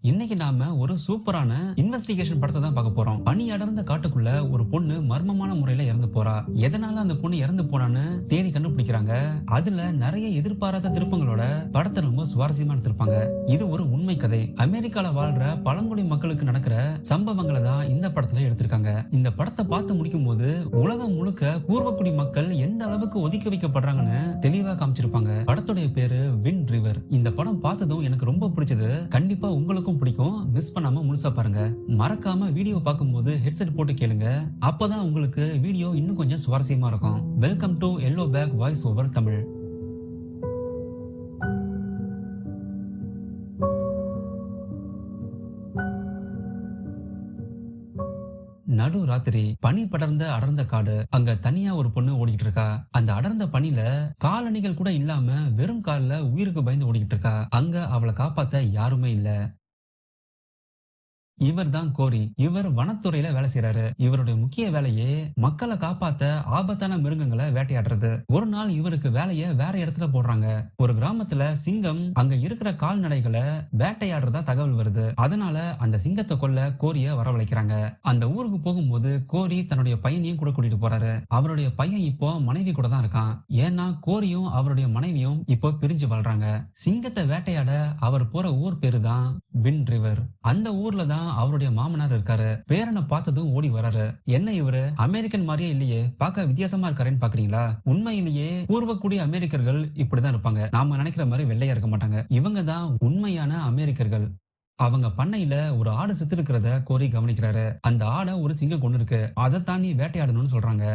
இன்னைக்கு நாம ஒரு சூப்பரான இன்வெஸ்டிகேஷன் படத்தை தான் பார்க்க போறோம். பனி அடர்ந்த காட்டுக்குள்ள ஒரு பொண்ணு மர்மமான முறையில இறந்து போறா. எதனால அந்த பொண்ணு இறந்து போனான்னு தேடி கண்டுபிடிக்கிறாங்க. அதுல நிறைய எதிர்பாராத திருப்பங்களோட படத்தை ரொம்ப சுவாரஸ்யமா எடுத்திருப்பாங்க. இது ஒரு உண்மை கதை. அமெரிக்கால வாழ்ற பழங்குடி மக்களுக்கு நடக்கிற சம்பவங்களை தான் இந்த படத்துல எடுத்திருக்காங்க. இந்த படத்தை பார்த்து முடிக்கும் போது உலகம் முழுக்க பூர்வக்குடி மக்கள் எந்த அளவுக்கு ஒதுக்கி வைக்கப்படுறாங்கன்னு தெளிவா காமிச்சிருப்பாங்க. படத்துடைய பேரு விண்ட் ரிவர். இந்த படம் பார்த்ததும் எனக்கு ரொம்ப பிடிச்சது. கண்டிப்பா உங்களுக்கும் பிடிக்கும். மிஸ் பண்ணாம முழுசா பாருங்க. மறக்காம வீடியோ பார்க்கும்போது ஹெட்செட் போட்டு கேளுங்க. அப்பதான் உங்களுக்கு வீடியோ இன்னும் கொஞ்சம் சுவாரஸ்யமா இருக்கும். Welcome to yellow pack voice over Tamil. நடு ராத்திரி பனி படர்ந்த அடர்ந்த காடு. அங்க தனியா ஒரு பொண்ணு ஓடிக்கிட்டு இருக்கா. அந்த அடர்ந்த பனில காலணிகள் கூட இல்லாம வெறும் கால்ல உயிருக்கு பயந்து ஓடிக்கிட்டு இருக்கா. அங்க அவளை காப்பாத்த யாருமே இல்ல. இவர் தான் கோரி. இவர் வனத்துறையில வேலை செய்யறாரு. இவருடைய முக்கிய வேலையே மக்களை காப்பாத்த ஆபத்தான மிருகங்களை வேட்டையாடுறது. ஒரு நாள் இவருக்கு வேலைய வேற இடத்துல போடுறாங்க. ஒரு கிராமத்துல சிங்கம் அங்க இருக்கிற கால்நடைகளை வேட்டையாடுறதா தகவல் வருது. அதனால அந்த சிங்கத்தை கொல்ல கோரிய வரவழைக்கிறாங்க. அந்த ஊருக்கு போகும்போது கோரி தன்னுடைய பையனையும் கூட கூட்டிட்டு போறாரு. அவருடைய பையன் இப்போ மனைவி கூட தான் இருக்கான். ஏன்னா கோரியும் அவருடைய மனைவியும் இப்போ பிரிஞ்சு வாழ்றாங்க. சிங்கத்தை வேட்டையாட அவர் போற ஊர் பேரு தான் விண்ட் ரிவர். அந்த ஊர்ல தான் அவருடைய மாமனார் இருக்காரு. பேரனை பார்த்ததும் ஓடி வராரு. என்ன இவரு அமெரிக்கன் மாதிரியே இல்லையே, பார்க்க வித்தியாசமா இருக்காருன்னு பாக்குறீங்களா? உண்மையிலேயே பூர்வக்குடி அமெரிக்கர்கள் இப்படிதான் இருப்பாங்க. நாம நினைக்கிற மாதிரி வெள்ளையா இருக்க மாட்டாங்க. இவங்க தான் உண்மையான அமெரிக்கர்கள். அவங்க பண்ணையில ஒரு ஆடு செத்து இருக்கிறத கோரி கவனிக்கிறாரு. அந்த ஆடை ஒரு சிங்கம் கொண்டு இருக்கு. அதை தாண்டி வேட்டையாடணும்னு சொல்றாங்க.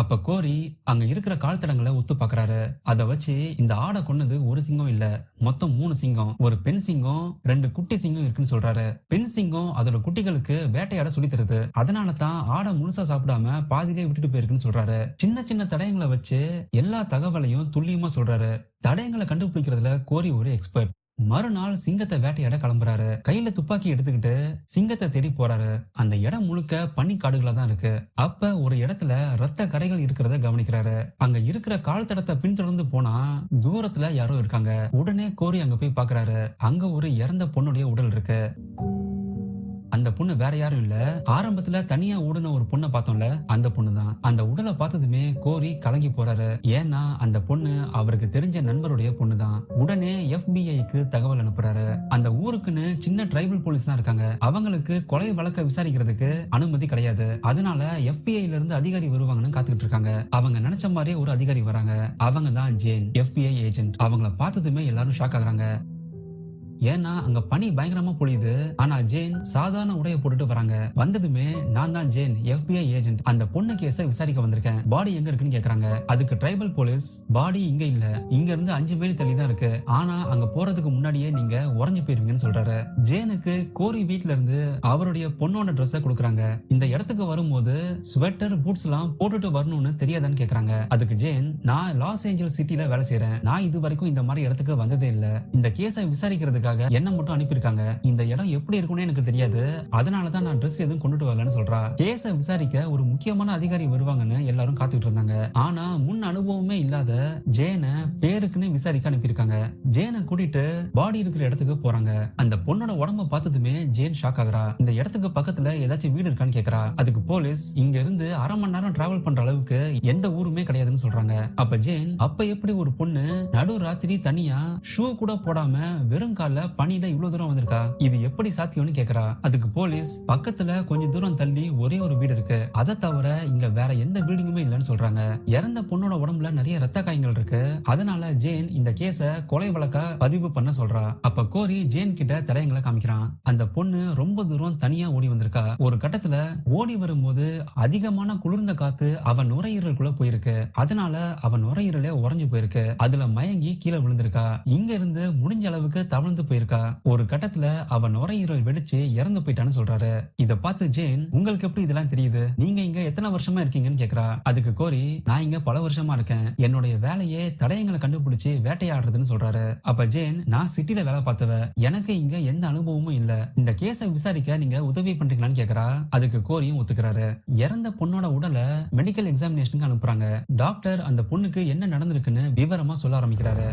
அப்ப கோரி அங்க இருக்கிற கால் தடங்களை ஒத்து பாக்குறாரு. அதை வச்சு இந்த ஆடை கொன்னது ஒரு சிங்கம் இல்ல, மொத்தம் 3 சிங்கம். ஒரு பெண் சிங்கம் 2 குட்டி சிங்கம் இருக்குன்னு சொல்றாரு. பெண் சிங்கம் அதோட குட்டிகளுக்கு வேட்டையாட சொல்லி தருது. அதனால தான் ஆடை முழுசா சாப்பிடாம பாதியிலே விட்டுட்டு போயிருக்குன்னு சொல்றாரு. சின்ன சின்ன தடயங்களை வச்சு எல்லா தகவலையும் துல்லியமா சொல்றாரு. தடயங்களை கண்டுபிடிக்கிறதுல கோரி ஒரு எக்ஸ்பர்ட். மறுநாள் சிங்கத்தை வேட்டையாட கிளம்புறாரு. கையில துப்பாக்கி எடுத்துக்கிட்டு சிங்கத்தை தேடி போறாரு. அந்த இடம் முழுக்க பனிக்காடுகளா தான் இருக்கு. அப்ப ஒரு இடத்துல ரத்த கரைகள் இருக்கிறத கவனிக்கிறாரு. அங்க இருக்கிற கால் தடத்தை பின்தொடர்ந்து போனா தூரத்துல யாரோ இருக்காங்க. உடனே கோரி அங்க போய் பாக்குறாரு. அங்க ஒரு இறந்த பொண்ணுடைய உடல் இருக்கு. அந்த பொண்ணு வேற யாரும் இல்ல, ஆரம்பத்துல தனியா ஓடுன ஒரு பொண்ணை பார்த்தோம்ல, அந்த பொண்ணு தான். அந்த உடலை பார்த்ததுமே கோரி கலங்கி போறாரு. ஏன்னா அந்த பொண்ணு அவருக்கு தெரிஞ்ச நண்பருடைய பொண்ணு தான். உடனே FBI-க்கு தகவல் அனுப்புறாரு. அந்த ஊருக்குன்னு சின்ன டிரைபல் போலீஸ் தான் இருக்காங்க. அவங்களுக்கு கொலை வழக்க விசாரிக்கிறதுக்கு அனுமதி கிடையாது. அதனால FBI-ல இருந்து அதிகாரி வருவாங்கன்னு காத்துக்கிட்டு இருக்காங்க. அவங்க நினைச்ச மாதிரியே ஒரு அதிகாரி வராங்க. அவங்க தான் ஜேன், FBI ஏஜென்ட். அவங்கள பார்த்ததுமே எல்லாரும் ஷாக் ஆகுறாங்க. ஏன்னா அங்க பனி பயங்கரமா பொழியுது. ஆனா ஜேன் சாதாரண உடைய போட்டுட்டு வராங்க. வந்ததுமே நான் தான் ஜேன், FBI ஏஜென்ட். அந்த பொண்ணு கேஸ விசாரிக்க வந்திருக்கேன். பாடி எங்க இருக்குன்னு கேக்குறாங்க. அதுக்கு டிரைபல் போலீஸ், பாடி இங்க இல்ல, இங்க இருந்து 5 மைல் தள்ளி தான் இருக்கு. ஆனா அங்க போறதுக்கு முன்னாடியே நீங்க உறைஞ்சு போயிருவீங்கன்னு சொல்றாரு. ஜேனுக்கு கோரி வீட்ல இருந்து அவருடைய பொண்ணோட ட்ரெஸ்ஸ கொடுக்குறாங்க. இந்த இடத்துக்கு வரும்போது ஸ்வெட்டர் பூட்ஸ் எல்லாம் போட்டுட்டு வரணும்னு தெரியாதான்னு கேக்குறாங்க. அதுக்கு ஜேன், நான் லாஸ் ஏஞ்சல்ஸ் சிட்டில வேலை செய்யறேன். நான் இது வரைக்கும் இந்த மாதிரி இடத்துக்கு வந்ததே இல்ல. இந்த கேஸை விசாரிக்கிறதுக்காக என்ன மட்டும் அனுப்பியிருக்காங்க. இந்த இடம் எப்படி இருக்கும்னு எனக்கு தெரியாது. அதனாலதான் நான் ட்ரெஸ் எதுவும் கொண்டுட்டு வரலன்னு சொல்றா. கேஸ விசாரிக்க ஒரு முக்கியமான அதிகாரி வருவாங்கன்னு எல்லாரும் காத்துக்கிட்டு இருந்தாங்க. ஆனா முன் அனுபவமே இல்லாத ஜேனை பேருக்குன்னு விசாரிக்க அனுப்பியிருக்காங்க. ஜேனை கூட்டிட்டு பாடி இருக்கிற இடத்துக்கு போறாங்க. அந்த பொண்ணோட உடம்ப பார்த்ததுமே ஜேன் ஷாக் ஆகுறா. இந்த இடத்துக்கு பக்கத்துல ஏதாச்சும் வீடு இருக்கான்னு கேக்குறா. அதுக்கு போலீஸ் இங்க இருந்து 1/2 மணி நேரம் டிராவல் பண்ற அளவுக்கு எந்த ஊருமே கிடையாதுன்னு சொல்றாங்க. அப்ப ஜேன், அப்ப எப்படி ஒரு பொண்ணு நடு ராத்திரி தனியா ஷூ கூட போடாம வெறும் கால பனியில இவ்வளவு தூரம் வந்திருக்கா? இது எப்படி சாத்தியம்னு கேக்குறா. அதுக்கு போலீஸ், பக்கத்துல கொஞ்சம் தூரம் தள்ளி ஒரே ஒரு வீடு இருக்கு, அதை தவிர இங்க வேற எந்த பில்டிங்குமே இல்லைன்னு சொல்றாங்க. இறந்த பொண்ணோட உடம்புல நிறைய ரத்த காயங்கள் இருக்கு. அதனால ஜேன் இந்த கேஸ கொலை வழக்கா பதிவு பண்ண சொல்றா. அப்ப கோரி ஜேன் கிட்ட தடயங்களை காமிக்கிறான். அந்த பொண்ணு ரொம்ப தூரம் தனியா ஓடி வந்திருக்கா. ஒரு கட்டத்துல ஓடி வரும்போது அதிகமான குளிர்ந்த காத்து அவன் நுரையீரலுக்குள்ள போயிருக்கு. அதனால அவன் நுரையீரலே உறைஞ்சு போயிருக்கு. அதுல மயங்கி கீழே விழுந்திருக்கா. இங்க இருந்து முடிஞ்ச அளவுக்கு தவழ்ந்து போயிருக்கா. ஒரு கட்டத்துல அவன் நுரையீரல் வெடிச்சு இறந்து போயிட்டான்னு சொல்றாரு. இத பார்த்து ஜேன், உங்களுக்கு எப்படி இதெல்லாம் தெரியுது? நீங்க இங்க எத்தனை வருஷமா இருக்கீங்கன்னு கேக்குறா. அதுக்கு கோரி, நான் இங்க பல வருஷமா இருக்கேன். என்னுடைய வேலையே தடயங்களை கண்டுபிடிச்சு வேட்டையாடுறதுன்னு சொல்றாரு. அப்ப ஜேன், நான் சிட்டில வேலை பார்த்தவ, எனக்கு இங்க எந்த அனுபவமும் இல்ல. இந்த கேஸை விசாரிக்க நீங்க உதவி பண்றீங்களான்னு கேக்குறா. அதுக்கு கோரியும் ஒத்துக்கிறாரு. இறந்த பொண்ணோட உடலை மெடிக்கல் எக்ஸாமினேஷனுக்கு அனுப்புறாங்க. டாக்டர் அந்த பொண்ணுக்கு என்ன நடந்திருக்குன்னு விவரமா சொல்ல ஆரம்பிக்கிறாரு.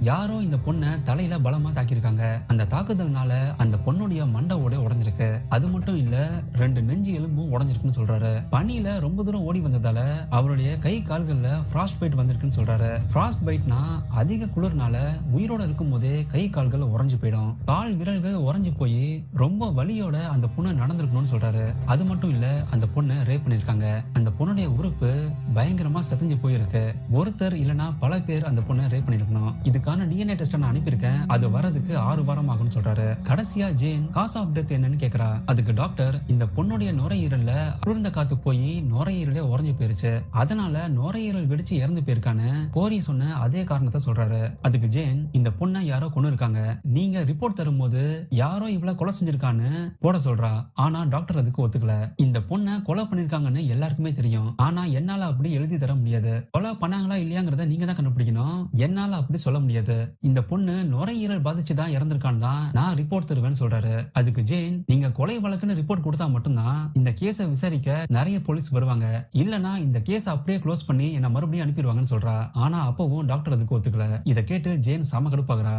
யாரோ இந்த பொண்ணை தலையில பலமா தாக்கியிருக்காங்க. அந்த தாக்குதல்னால அந்த பொண்ணுடைய மண்டை உடைஞ்சிருக்கு. அது மட்டும் இல்ல 2 நெஞ்சு எலும்பும் உடைஞ்சிருக்குன்னு சொல்றாரு. பனியில ரொம்ப தூரம் ஓடி வந்ததால அவருடைய கை கால்கள்ல ஃப்ராஸ்ட் பைட் வந்திருக்குன்னு சொல்றாரு. ஃப்ராஸ்ட் பைட்னா அதிக குளிர்னால உயிரோட இருக்கும் போதே கை கால்கள் உறைஞ்சு போயிடும். கால் விரல்கள் உறைஞ்சு போய் ரொம்ப வலியோட அந்த பொண்ணு நடந்திருக்கணும்னு சொல்றாரு. அது மட்டும் இல்ல அந்த பொண்ணு ரேப் பண்ணிருக்காங்க. அந்த பொண்ணுடைய உறுப்பு பயங்கரமா செதஞ்சு போயிருக்கு. ஒருத்தர் இல்லனா பல பேர் அந்த பொண்ணை ரேப் பண்ணிருக்கணும். இதுக்கான DNA டெஸ்ட் நான் அனுப்பியிருக்கேன். அது வரதுக்கு 6 வாரம் ஆகும்னு சொல்றாரு. கடைசியா ஜேன் காஸ் ஆஃப் டெத் என்னன்னு கேக்குறா. அதுக்கு டாக்டர் இந்த பொண்ணுடைய நுரையீரல்ல குளிர்ந்த காத்து போய் நுரையீரலே உறைஞ்சு போயிருச்சு. அதனால நுரையீரல் வெடிச்சு இறந்து போயிருக்கான்னு கோரி சொன்ன அதே காரணத்தை சொல்றாரு. அதுக்கு ஜேன் இந்த பொண்ணை யாரோ கொண்டு இருக்காங்க. நீங்க ரிப்போர்ட் தரும்போது யாரோ இவ்வளவு கொலை செஞ்சிருக்கான்னு போட சொல்றா. ஆனா டாக்டர் அதுக்கு ஒத்துக்கல. இந்த பொண்ணை கொலை பண்ணிருக்காங்கன்னு எல்லாருக்குமே தெரியும். ஆனா என்னால அப்படி எழுதி தர முடியாது. கொலை பண்ணாங்களா இல்லையாங்கிறத நீங்க தான் கண்டுபிடிக்கணும். என்னால அப்படி சொல்ல முடியாது. இந்த பொண்ணு நுரையீரல் பாதிச்சுதான் இறந்திருக்கான்னு தான் நான் ரிப்போர்ட் தருவேன்னு சொல்றாரு. அதுக்கு ஜேன் நீங்க கொலை வழக்குன்னு ரிப்போர்ட் கொடுத்தா மட்டும்தான் இந்த கேஸை விசாரிக்க நிறைய போலீஸ் வருவாங்க. இல்லனா இந்த கேஸ் அப்படியே க்ளோஸ் பண்ணி என்ன மறுபடியும் அனுப்பிடுவாங்கன்னு சொல்றா. ஆனா அப்பவும் டாக்டர் அதுக்கு ஒத்துக்கல. இதை கேட்டு ஜேன் செம கடுப்பாகிறா.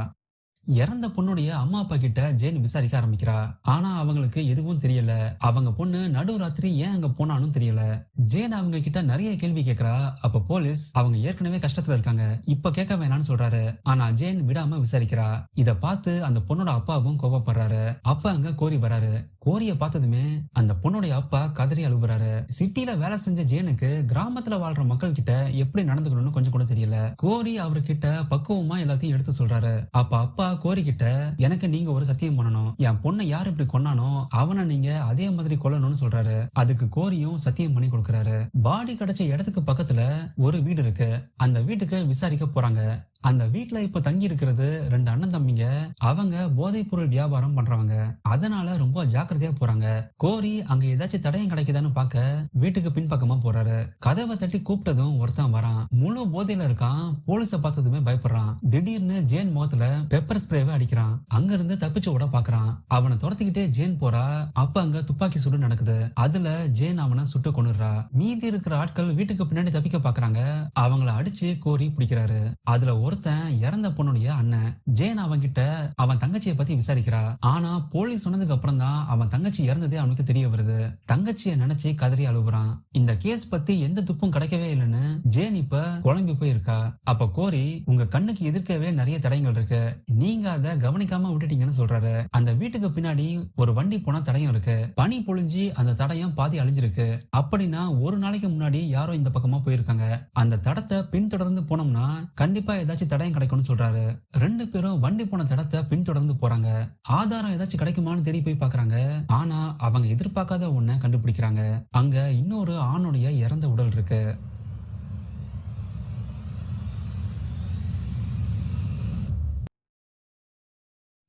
இறந்த பொண்ணுடைய அம்மா அப்பா கிட்ட ஜேன் விசாரிக்க ஆரம்பிக்கிறா. ஆனா அவங்களுக்கு எதுவும் தெரியல. அவங்க பொண்ணு நடுராத்திரி ஏன் அங்க போனான்னு தெரியல. ஜேன் அவங்க கிட்ட நிறைய கேள்வி கேட்கறா. அப்ப போலீஸ் அவங்க ஏற்கனவே கஷ்டத்துல இருக்காங்க, இப்ப கேட்க வேணாம்னு சொல்றாரு. ஆனா ஜேன் விடாம விசாரிக்கிறா. இத பார்த்து அந்த பொண்ணோட அப்பாவும் கோபப்படுறாரு. அப்ப அங்க கோரி வராரு. கோரிய பார்த்ததுமே அந்த பொண்ணுடைய அப்பா கதறி அழுகுறாரு. சிட்டில வேலை செஞ்ச ஜேனுக்கு கிராமத்துல வாழ்ற மக்கள் கிட்ட எப்படி நடந்துக்கணும்னு கொஞ்சம் கூட தெரியல. கோரி அவர்கிட்ட பக்குவமா எல்லாத்தையும் எடுத்து சொல்றாரு. அப்ப அப்பா கோரி கிட்ட எனக்கு நீங்க ஒரு சத்தியம் பண்ணணும். என் பொண்ணை யார் இப்படி கொன்னானோ அவனை நீங்க அதே மாதிரி கொல்லணும்னு சொல்றாரு. அதுக்கு கோரியும் சத்தியம் பண்ணி கொடுக்கறாரு. பாடி கிடைச்ச இடத்துக்கு பக்கத்துல ஒரு வீடு இருக்கு. அந்த வீட்டுக்கு விசாரிக்க போறாங்க. அந்த வீட்டுல இப்ப தங்கி இருக்கிறது 2 அண்ணன் தம்பிங்க. அவங்க போதைப் பொருள் வியாபாரம் பண்றவங்க. அதனால ரொம்ப ஜாக்கிரதையா போறாங்க. கோரி அங்க ஏதாச்சும் தடயம் கிடைக்குதான்னு பார்க்க வீட்டுக்கு பின்பக்கமா போறாரு. கதவை தட்டி கூப்பிட்டதும் ஒருத்தன் வரான். முழு போதையில இருக்கான். போலீஸ பார்த்ததுமே பயப்படுறான். திடீர்னு ஜேன் முகத்துல பெப்பர் ஸ்ப்ரேவை அடிக்கிறான். அங்க இருந்து தப்பிச்சு ஓட பாக்குறான். அவனை துரத்திக்கிட்டே ஜேன் போறா. அப்ப அங்க துப்பாக்கி சூடு நடக்குது. அதுல ஜேன் அவனை சுட்டு கொன்னுடுறா. மீதி இருக்கிற ஆட்கள் வீட்டுக்கு பின்னாடி தப்பிக்க பாக்குறாங்க. அவங்கள அடிச்சு கோரி பிடிக்கிறாரு. அதுல ஒருத்தன் இறந்த பொண்ணுடைய அண்ணன். ஜேன் அவன்கிட்ட அவன் தங்கச்சியை பத்தி விசாரிக்கிறா. ஆனா போலீஸ் சொன்னதுக்கு அப்புறம் தான் அவன் தங்கச்சி இறந்ததே அவனுக்கு தெரிய வருது. தங்கச்சியை நினைச்சு கதறி அழுகுறான். இந்த கேஸ் பத்தி எந்த துப்பும் கிடைக்கவே இல்லைன்னு ஜேன் இப்ப குழம்பி போயிருக்கா. அப்ப கோரி உங்க கண்ணுக்கு எதிர்க்கவே நிறைய தடயங்கள் இருக்கு, நீங்க அதை கவனிக்காம விட்டுட்டீங்கன்னு சொல்றாரு. அந்த வீட்டுக்கு பின்னாடி ஒரு வண்டி போன தடயம் இருக்கு. பனி பொழிஞ்சு அந்த தடயம் பாதி அழிஞ்சிருக்கு. அப்படின்னா ஒரு நாளைக்கு முன்னாடி யாரோ இந்த பக்கமா போயிருக்காங்க. அந்த தடத்தை பின்தொடர்ந்து போனோம்னா கண்டிப்பா ஏதாச்சும் தடயம் கிடைக்கும்னு சொல்றாரு. 2 பேரும் வண்டி போன தடத்தை பின்தொடர்ந்து போறாங்க. ஆதாரம் ஏதாச்சும் கிடைக்குமான்னு தேடி போய் பாக்குறாங்க. ஆனா அவங்க எதிர்பார்க்காத ஒண்ண கண்டுபிடிக்கிறாங்க. அங்க இன்னொரு ஆணுடைய இறந்த உடல் இருக்கு.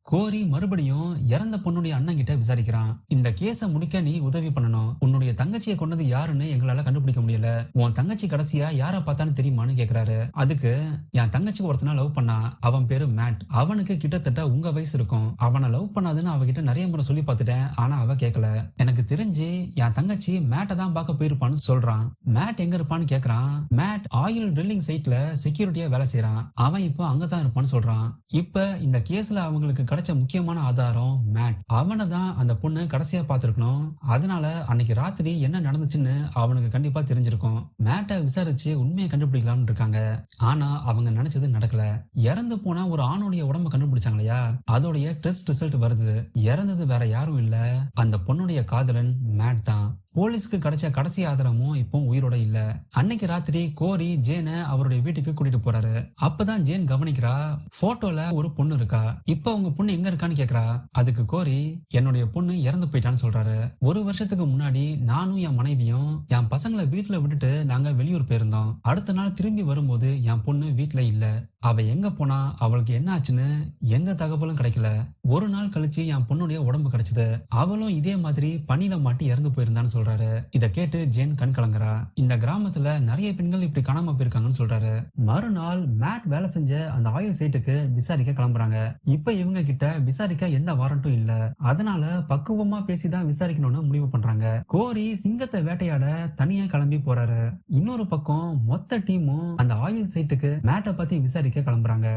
கோரி மறுபடியும் இறந்த பொண்ணுடைய அண்ணன் கிட்ட விசாரிக்கிறான். இந்த கேஸ முடிக்க நீ உதவி பண்ணணும். உன்னுடைய தங்கச்சியை கொண்டது யாருன்னு எங்களால கண்டுபிடிக்க முடியல. உன் தங்கச்சி கடைசியா யார பார்த்தான்னு தெரியுமான்னு கேக்குறாரு. அதுக்கு என் தங்கச்சி ஒருத்தனா லவ் பண்ணா. அவன் பேரு மேட். அவனுக்கு கிட்டத்தட்ட உங்க வயசு இருக்கும். அவனை லவ் பண்ணாதுன்னு அவகிட்ட நிறைய முறை சொல்லி பார்த்துட்டேன். ஆனா அவ கேட்கல. எனக்கு தெரிஞ்சு என் தங்கச்சி மேட்டை தான் பார்க்க போயிருப்பான்னு சொல்றான். மேட் எங்க இருப்பான்னு கேக்குறான். மேட் ஆயில் ட்ரில்லிங் சைட்ல செக்யூரிட்டியா வேலை செய்யறான். அவன் இப்போ அங்கதான் இருப்பான்னு சொல்றான். இப்ப இந்த கேஸ்ல அவங்களுக்கு கிடைச்ச முக்கியமான ஆதாரம் மேட். அவனை தான் அந்த பொண்ணு கடைசியா பார்த்திருக்கணும். அதனால அன்னைக்கு ராத்திரி என்ன நடந்துச்சுன்னு அவனுக்கு கண்டிப்பா தெரிஞ்சிருக்கும். மேட்டை விசாரிச்சு உண்மையை கண்டுபிடிக்கலாம்னு இருக்காங்க. ஆனா அவங்க நினைச்சது நடக்கல. இறந்து போனா ஒரு ஆணுடைய உடம்ப கண்டுபிடிச்சாங்க இல்லையா, அதோடைய டெஸ்ட் ரிசல்ட் வருது. இறந்தது வேற யாரும் இல்ல, அந்த பொண்ணுடைய காதலன் மேட் தான். போலீஸ்க்கு கிடைச்ச கடைசி ஆதாரமும் இப்போ உயிரோட இல்ல. அன்னைக்கு ராத்திரி கோரி ஜேனை அவருடைய வீட்டுக்கு கூட்டிட்டு போறாரு. அப்பதான் ஜேன் கவனிக்கிறா, போட்டோல ஒரு பொண்ணு இருக்கா. இப்ப உங்க பொண்ணு எங்க இருக்கான்னு கேக்குறா. அதுக்கு கோரி என்னுடைய பொண்ணு இறந்து போயிட்டான்னு சொல்றாரு. 1 வருஷத்துக்கு முன்னாடி நானும் என் மனைவியும் என் பசங்களை வீட்டுல விட்டுட்டு நாங்க வெளியூர் போயிருந்தோம். அடுத்த நாள் திரும்பி வரும்போது என் பொண்ணு வீட்டுல இல்ல. அவ எங்க போனா, அவளுக்கு என்ன ஆச்சுன்னு எந்த தகவலும் கிடைக்கல. 1 நாள் கழிச்சு என் பொண்ணுடைய உடம்பு கிடைச்சது. அவளும் இதே மாதிரி பனியில மாட்டி இறந்து போயிருந்தான்னு சொல்றாரு. இத கேட்டு ஜேன் கண் கலங்குறா. இந்த கிராமத்துல நிறைய பெண்கள் இப்படி காணாம போயிருக்காங்கன்னு சொல்றாரு. மறுநாள் மேட் வேலை செஞ்ச அந்த ஆயில் சைட்டுக்கு விசாரிக்க கிளம்புறாங்க. இப்ப இவங்க கிட்ட விசாரிக்க எந்த வாரண்ட்டும் இல்ல. அதனால பக்குவமா பேசிதான் விசாரிக்கணும்னு முடிவு பண்றாங்க. கோரி சிங்கத்தை வேட்டையாட தனியா கிளம்பி போறாரு. இன்னொரு பக்கம் மொத்த டீமும் அந்த ஆயில் சைட்டுக்கு மேட்டை பத்தி விசாரிக்க கிளம்புறாங்க.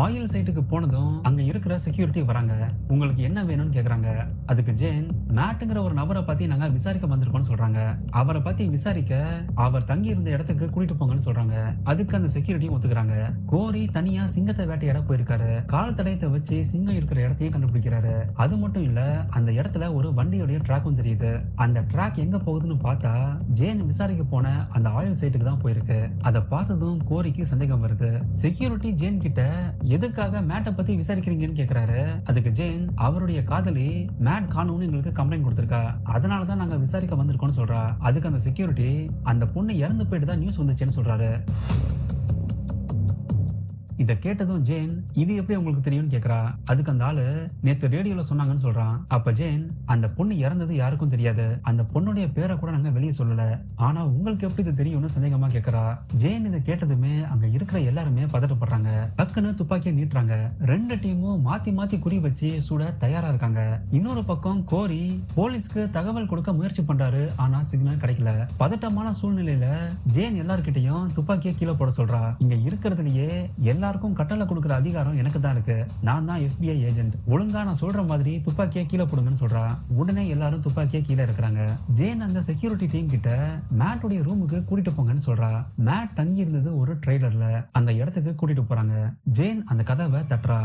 ஆயில் சைட்டுக்கு போனதும் அங்க இருக்கிற செக்யூரிட்டி வராங்க. உங்களுக்கு என்ன வேணும்னு கேக்குறாங்க. அதுக்கு ஜேன் மேட்டுங்கிற ஒரு நபரை பத்தி நாங்க விசாரிக்க வந்திருக்கோம்னு சொல்றாங்க. அவரை பத்தி விசாரிக்க அவர் தங்கி இருந்த இடத்துக்கு கூட்டிட்டு போங்கன்னு சொல்றாங்க. அதுக்கு அந்த செக்யூரிட்டியும் ஒத்துக்கிறாங்க. கோரி தனியா சிங்கத்தை வேட்டையாட போயிருக்காரு. கால தடயத்தை வச்சு சிங்கம் இருக்கிற இடத்தையும் கண்டுபிடிக்கிறாரு. அது மட்டும் இல்ல, அந்த இடத்துல ஒரு வண்டியோட ட்ராக்கும் தெரியுது. அந்த ட்ராக் எங்க போகுதுன்னு பார்த்தா ஜேன் விசாரிக்க போன அந்த ஆயில் சைட்டுக்கு தான் போயிருக்கு. அதை பார்த்ததும் கோரிக்கு சந்தேகம் வருது. செக்யூரிட்டி ஜேன் கிட்ட எதுக்காக மேட்டை பத்தி விசாரிக்கிறீங்கன்னு கேக்குறாரு. அதுக்கு ஜேன் அவருடைய காதலி மேட் காணும்னு எங்களுக்கு கம்ப்ளைண்ட் கொடுத்திருக்கா, அதனாலதான் நாங்க விசாரிக்க வந்திருக்கோம்னு சொல்றா. அதுக்கு அந்த செக்யூரிட்டி அந்த பொண்ணு இறந்து போயிட்டு தான் நியூஸ் வந்துச்சுன்னு சொல்றாரு. இத கேட்டதும் ஜேன் இது எப்படி உங்களுக்கு தெரியும்னு கேக்குறா. அதுக்கு அந்த ஆளு நேத்து ரேடியோல சொன்னாங்கன்னு சொல்றான். அப்ப ஜேன் அந்த பொண்ணு இறந்தது யாருக்கும் தெரியாது, அந்த பொண்ணுடைய பேரை கூட நாங்க வெளியே சொல்லல, ஆனா உங்களுக்கு எப்படி இது தெரியும்னு சந்தேகமா கேக்குறா. ஜேன் இதை கேட்டதுமே அங்க இருக்கிற எல்லாருமே பதட்டப்படுறாங்க. டக்குன்னு துப்பாக்கியை நீட்டுறாங்க. ரெண்டு டீமும் மாத்தி மாத்தி குறி வச்சு சுட தயாரா இருக்காங்க. இன்னொரு பக்கம் கோரி போலீஸ்க்கு தகவல் கொடுக்க முயற்சி பண்றாரு, ஆனா சிக்னல் கிடைக்கல. பதட்டமான சூழ்நிலையில ஜேன் எல்லார்கிட்டையும் துப்பாக்கியை கீழே போட சொல்றா. இங்க இருக்கிறதுலயே எல்லாருக்கும் கட்டளை கொடுக்கிற அதிகாரம் எனக்கு தான் இருக்கு, நான் தான் FBI ஏஜென்ட், ஒழுங்கா நான் சொல்ற மாதிரி துப்பாக்கியை கீழே போடுங்கன்னு சொல்றா. உடனே எல்லாரும் துப்பாக்கியை கீழே இருக்கிறாங்க. ஜேன் அந்த செக்யூரிட்டி டீம் கிட்ட மேட்டுடைய ரூமுக்கு கூட்டிட்டு போங்கன்னு சொல்றா. மேட் தங்கி இருந்தது ஒரு ட்ரெய்லர்ல. அந்த இடத்துக்கு கூட்டிட்டு போறாங்க. ஜேன் அந்த கதவை தட்டுறா.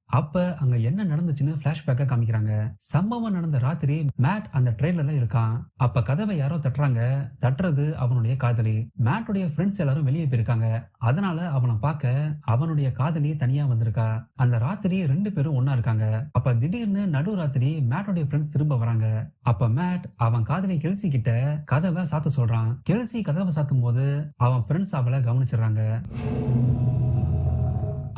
அப்ப அங்க என்ன நடந்துச்சுன்னு பிளாஷ்பேக்க காமிக்கிறாங்க. சம்பவம் நடந்த ராத்திரி மேட் அந்த ட்ரெயிலர்ல இருக்கான். அப்ப கதவை யாரோ தட்டுறாங்க. தட்டுறது அவனுடைய காதலி. மேட்டுடைய ஃப்ரெண்ட்ஸ் எல்லாரும் வெளியே போயிருக்காங்க. அதனால அவனை பார்க்க அவனுடைய காதலி தனியா வந்திருக்கா. அந்த ராத்திரி ரெண்டு பேரும் ஒன்னா இருக்காங்க. அப்ப திடீர்னு நடு ராத்திரி மேட்டுடைய ஃப்ரெண்ட்ஸ் திரும்ப வராங்க. அப்ப மேட் அவன் காதலி கெல்சி கிட்ட கதவை சாத்த சொல்றான். கெல்சி கதவை சாத்தும் போது அவன் ஃப்ரெண்ட்ஸ் அவளை கவனிச்சிடறாங்க.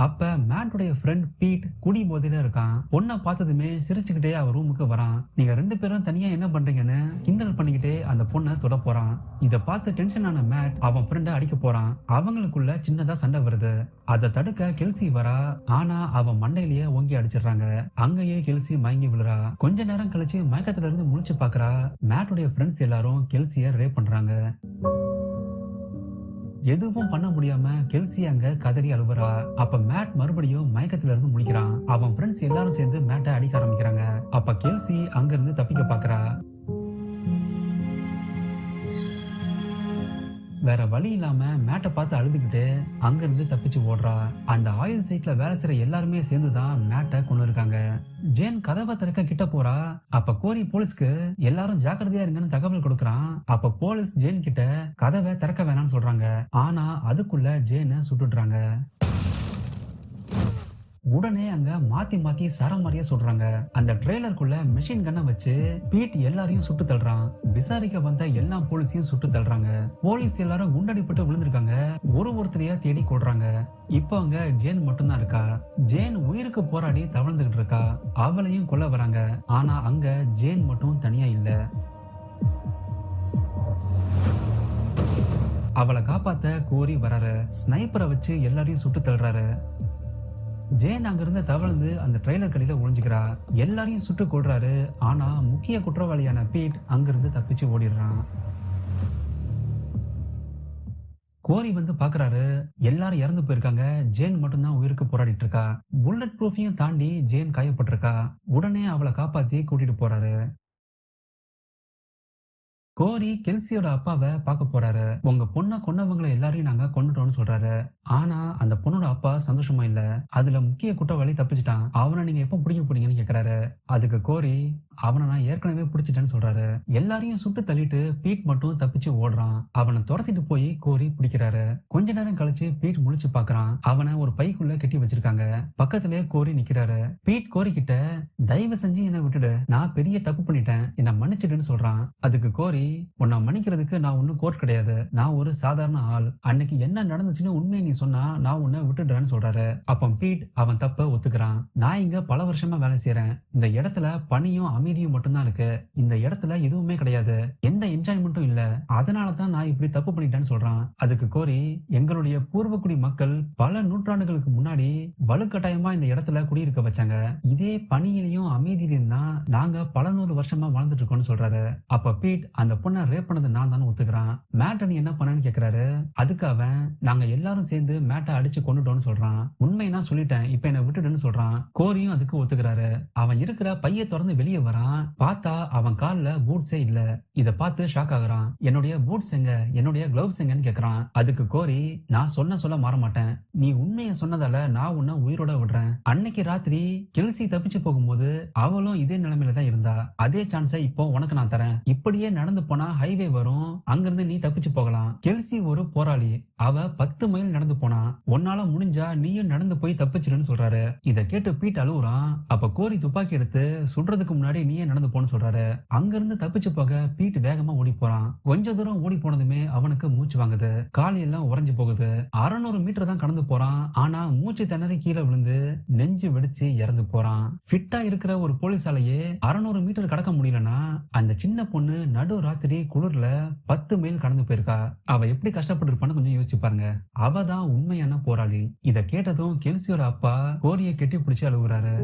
அப்ப மேட்டுடைய ஃப்ரெண்ட் பீட் குடி போதையில இருக்கான். பொண்ணை பார்த்ததுமே சிரிச்சுக்கிட்டே அவ ரூமுக்கு வரான். நீங்க ரெண்டு பேரும் தனியா என்ன பண்றீங்கன்னு கிண்டல் பண்ணிக்கிட்டே அந்த பொண்ணை தொட போறான். இத பார்த்து டென்ஷன் ஆன மேட் அவன் ஃப்ரெண்டை அடிக்க போறான். அவங்களுக்குள்ள சின்னதா சண்டை வருது. அதை தடுக்க கெல்சி வரா. ஆனா அவன் மண்டையிலேயே ஓங்கி அடிச்சிடுறாங்க. அங்கேயே கெல்சி மயங்கி விழுறா. கொஞ்ச நேரம் கழிச்சு மயக்கத்துல இருந்து முழிச்சு பாக்குறா. மேட்டுடைய ஃப்ரெண்ட்ஸ் எல்லாரும் கெல்சிய ரேப் பண்றாங்க. எதுவும் பண்ண முடியாம கெல்சி அங்க கதறி அழுவுறா. அப்ப மேட் மறுபடியும் மயக்கத்துல இருந்து முழிக்கிறான். அவன் ஃப்ரெண்ட்ஸ் எல்லாரும் சேர்ந்து மேட்டை அடிக்க ஆரம்பிக்கிறாங்க. அப்ப கெல்சி அங்க இருந்து தப்பிக்க பாக்குறா. வேற வழி இல்லாம மேட்டை பார்த்து அழுதுகிட்டு அங்க இருந்து தப்பிச்சு ஓடுறா. அந்த ஆயில் சைட்ல வேலை செய்யற எல்லாருமே சேர்ந்துதான் மேட்டை கொண்டு இருக்காங்க. ஜேன் கதவை திறக்க கிட்ட போறா. அப்ப கோரி போலீஸ்க்கு எல்லாரும் ஜாக்கிரதையா இருங்கன்னு தகவல் கொடுக்கறான். அப்ப போலீஸ் ஜேன் கிட்ட கதவை திறக்க வேணாம்னு சொல்றாங்க. ஆனா அதுக்குள்ள ஜேனை சுட்டுடுறாங்க. உடனே அங்க மாத்தி மாத்தி சரமாரியா சொல்றாங்க. அந்த ட்ரெய்லருக்குள்ள மெஷின் கன்னை வச்சு பீட் எல்லாரையும் சுட்டு தள்ளுறான். விசாரிக்க வந்த எல்லா போலீஸையும் சுட்டு தள்ளுறாங்க. போலீஸ் எல்லாரும் குண்டடிப்பட்டு விழுந்திருக்காங்க. ஒருத்தரையா தேடி கொள்றாங்க. இப்போ அங்க ஜேன் மட்டும்தான் இருக்கா. ஜேன் உயிருக்கு போராடி தவழ்ந்துகிட்டு இருக்கா. அவளையும் கொல்ல வராங்க. ஆனா அங்க ஜேன் மட்டும் தனியா இல்ல. அவளை காப்பாத்த கோரி வராரு. ஸ்னைப்பரை வச்சு எல்லாரையும் சுட்டு தள்ளுறாரு. ஜேன் அங்கிருந்து தவழ்ந்து அந்த ட்ரெய்லர் கடையில ஒளிஞ்சுக்கிறா. எல்லாரையும் சுட்டு கொள்றாரு. ஆனா முக்கிய குற்றவாளியான பீட் அங்கிருந்து தப்பிச்சு ஓடிடுறான். கோரி வந்து பாக்குறாரு. எல்லாரும் இறந்து போயிருக்காங்க. ஜேன் மட்டும்தான் உயிருக்கு போராடிட்டு இருக்கா. புல்லட் ப்ரூஃபையும் தாண்டி ஜேன் காயப்பட்டிருக்கா. உடனே அவளை காப்பாத்தி கூட்டிட்டு போறாரு. கோரி கெல்சியோட அப்பாவை பார்க்க போறாரு. உங்க பொண்ணை கொன்னவங்களை எல்லாரையும் நாங்க கொண்டுட்டோம்னு சொல்றாரு. ஆனா அந்த பொண்ணோட அப்பா சந்தோஷமா இல்ல. அதுல முக்கிய குற்றவாளி தப்பிச்சிட்டான், அவனை நீங்க எப்ப பிடிக்க போறீங்கன்னு கேக்குறாரு. அதுக்கு கோரி அவனை நான் ஏற்கனவே பிடிச்சிட்டேன்னு சொல்றாரு. எல்லாரையும் சுட்டு தள்ளிட்டு பீட் மட்டும் தப்பிச்சு ஓடுறான். அவனை துரத்திட்டு போய் கோரி பிடிக்கிறாரு. கொஞ்ச நேரம் கழிச்சு பீட் முழிச்சு பாக்குறான். அவனை ஒரு பைக்குள்ள கட்டி வச்சிருக்காங்க. பக்கத்திலே கோரி நிக்கிறாரு. பீட் கோரி கிட்ட தயவு செஞ்சு என்ன விட்டுடு, நான் பெரிய தப்பு பண்ணிட்டேன், என்ன மன்னிச்சிடுன்னு சொல்றான். அதுக்கு கோரி உன்னை மன்னிக்கிறதுக்கு நான் ஒன்னும் கோர்ட் கிடையாது, நான் ஒரு சாதாரண ஆள், அன்னைக்கு என்ன நடந்துச்சுன்னு உண்மையை நீ சொன்னா நான் உன்னை விட்டுடுறேன்னு சொல்றாரு. அப்ப பீட் அவன் தப்ப ஒத்துக்கிறான். நான் இங்க பல வருஷமா வேலை செய்யறேன். இந்த இடத்துல பணியும் அமைதியும் மட்டும்தான் இருக்கு. இந்த இடத்துல எதுவுமே கிடையாது, எந்த என்ஜாய்மெண்ட்டும் இல்ல. அதனால தான் நான் இப்படி தப்பு பண்ணிட்டேன்னு சொல்றான். அதுக்கு கோரி, எங்களுடைய பூர்வக்குடி மக்கள் பல நூற்றாண்டுகளுக்கு முன்னாடி வலுக்கட்டாயமா இந்த இடத்துல குடியிருக்க வச்சாங்க. இதே பனியிலையும் அமைதியிலையும் தான் நாங்க பல நூறு வருஷமா வாழ்ந்துட்டு இருக்கோம்னு சொல்றாரு. அப்ப பீட் அந்த பொண்ணை ரேப் பண்ணது நான் தான் ஒத்துக்கிறான். மேட்ட நீ என்ன பண்ணன்னு கேக்குறாரு. அதுக்கு அவன், நாங்க எல்லாரும் சேர்ந்து மேட்டை அடிச்சு கொண்டுட்டோம்னு சொல்றான். உண்மை நான் சொல்லிட்டேன், இப்ப என்ன விட்டுடுன்னு சொல்றான். கோரியும் அதுக்கு ஒத்துக்கிறாரு. அவன் இருக்கிற பைய திறந்து வெளியே வரான். பார்த்தா அவன் கால்ல பூட்ஸே இல்ல. இத பார்த்து ஷாக் ஆகுறான். என்னுடைய பூட்ஸ் எங்க, என்னுடைய கிளவுஸ் எங்கன்னு கேக்குறான். அதுக்கு கோரி, நான் சொல்ல மாற மாட்டேன். நீ உண்மையை சொன்னதால நான் உன்னை உயிரோட விடுறேன். அன்னைக்கு ராத்திரி கெல்சி தப்பிச்சு போகும்போது அவளும் இதே நிலைமையில தான் இருந்தா. அதே சான்ஸை இப்போ உனக்கு நான் தரேன். இப்படியே நடந்து போனா ஹைவே வரும், அங்கிருந்து நீ தப்பிச்சு போகலாம். கெல்சி ஒரு போராளி. அவ 10 மைல் நடந்து போனா. உன்னால முடிஞ்சா நீயும் நடந்து போய் தப்பிச்சிருன்னு சொல்றாரு. இத கேட்டு பீட் அழுவுறான். அப்ப கோரி துப்பாக்கி எடுத்து சுடுறதுக்கு முன்னாடி நீயே நடந்து போன்னு சொல்றாரு. அங்கிருந்து தப்பிச்சு போக பீட் வேகமா ஓடி போறான். கொஞ்ச தூரம் ஓடி போனதுமே அவனுக்கு மூச்சு வாங்குது. கால் எல்லாம் உறைஞ்சு போகுது. 600 மீட்டர் தான் கடந்து போறான். ஆனா மூச்சு திணறி கீழே விழுந்து நெஞ்சு வெடிச்சு இறந்து போறான். ஃபிட்டா இருக்கிற ஒரு போலீஸாலேயே 600 மீட்டர் கடக்க முடியலன்னா அந்த சின்ன பொண்ணு நடு ராத்திரி குளிர்ல 10 மைல் கடந்து போயிருக்கா. அவ எப்படி கஷ்டப்பட்டு இருப்பான்னு கொஞ்சம் யோசிச்சு பாருங்க. அவ தான் உண்மையான போராளி. இத கேட்டதும் கெல்சியோட அப்பா கோரியை கெட்டி பிடிச்சு அழுகுறாரு.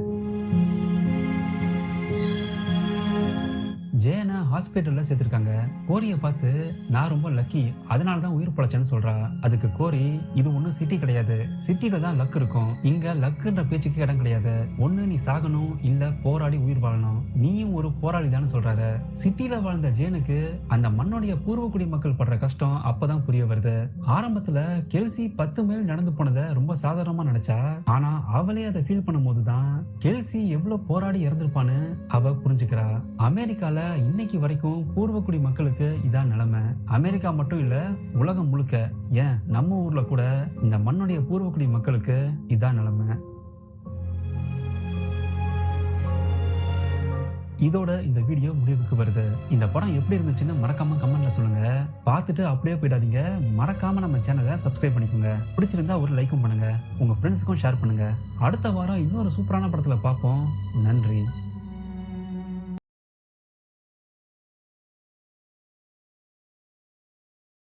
ஜேனை ஹாஸ்பிட்டல்ல சேர்த்திருக்காங்க. கோரியை பார்த்து, நான் ரொம்ப லக்கி, அதனால தான் உயிர் பழச்சேன்னு சொல்றா. அதுக்கு கோரி, இது ஒன்னும் சிட்டி கிடையாது, சிட்டில தான் லக் இருக்கும், இங்க லக்குன்ற பேச்சுக்கு இடம் கிடையாது. ஒண்ணு நீ சாகணும், இல்ல போராடி உயிர் வாழணும், நீயும் ஒரு போராளி தானே சொல்றாரு. சிட்டில வாழ்ந்த ஜேனுக்கு அந்த மண்ணுடைய பூர்வக்குடி மக்கள் படுற கஷ்டம் அப்பதான் புரிய வருது. ஆரம்பத்துல கெல்சி 10 மைல் நடந்து போனதை ரொம்ப சாதாரணமா நினைச்சா. ஆனா அவளே அதை ஃபீல் பண்ணும் போதுதான் கெல்சி எவ்வளவு போராடி இறந்திருப்பான்னு அவ புரிஞ்சுக்கிறா. அமெரிக்கால இன்னைக்கு வரைக்கும் பூர்வக்குடி மக்களுக்கு இதான் நிலைமை. அமெரிக்கா மட்டும் இல்ல, உலகம் முழுக்க, ஏன் நம்ம ஊர்ல கூட இந்த மண்ணுடைய பூர்வக்குடி மக்களுக்கு இதான் நிலைமை. இதோட இந்த வீடியோ முடிவுக்கு வருது. இந்த படம் எப்படி இருந்துச்சுன்னு மறக்காம கமெண்ட்ல சொல்லுங்க. பார்த்துட்டு அப்படியே போயிடாதீங்க. மறக்காம நம்ம சேனலை சப்ஸ்கிரைப் பண்ணிக்கோங்க. பிடிச்சிருந்தா ஒரு லைக்கும் பண்ணுங்க. உங்க ஃப்ரெண்ட்ஸுக்கும் ஷேர் பண்ணுங்க. அடுத்த வாரம் இன்னொரு சூப்பரான படத்துல பார்ப்போம். நன்றி.